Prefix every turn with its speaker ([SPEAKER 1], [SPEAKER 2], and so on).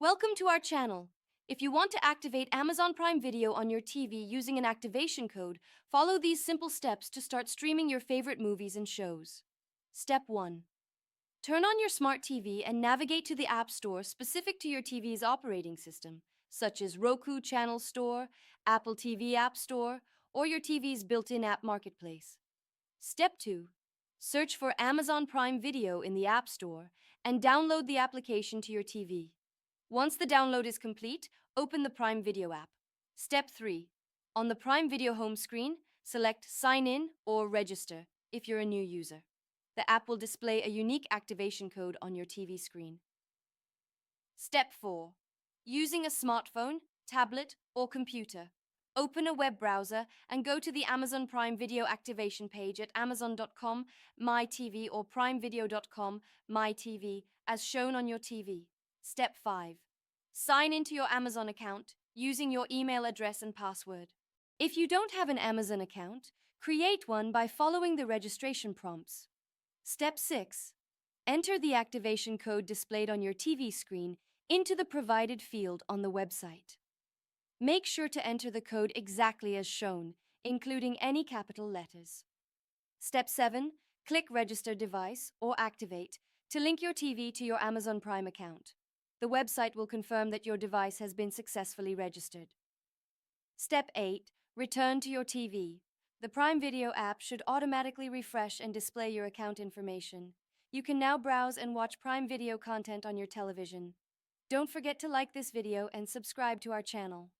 [SPEAKER 1] Welcome to our channel. If you want to activate Amazon Prime Video on your TV using an activation code, follow these simple steps to start streaming your favorite movies and shows. Step 1. Turn on your smart TV and navigate to the App Store specific to your TV's operating system, such as Roku Channel Store, Apple TV App Store, or your TV's built-in app marketplace. Step 2. Search for Amazon Prime Video in the App Store and download the application to your TV. Once the download is complete, open the Prime Video app. Step 3. On the Prime Video home screen, select Sign In or Register if you're a new user. The app will display a unique activation code on your TV screen. Step 4. Using a smartphone, tablet, or computer, open a web browser and go to the Amazon Prime Video activation page at amazon.com myTV or primevideo.com myTV as shown on your TV. Step 5. Sign into your Amazon account using your email address and password. If you don't have an Amazon account, create one by following the registration prompts. Step 6. Enter the activation code displayed on your TV screen into the provided field on the website. Make sure to enter the code exactly as shown, including any capital letters. Step 7. Click Register Device or Activate to link your TV to your Amazon Prime account. The website will confirm that your device has been successfully registered. Step 8. Return to your TV. The Prime Video app should automatically refresh and display your account information. You can now browse and watch Prime Video content on your television. Don't forget to like this video and subscribe to our channel.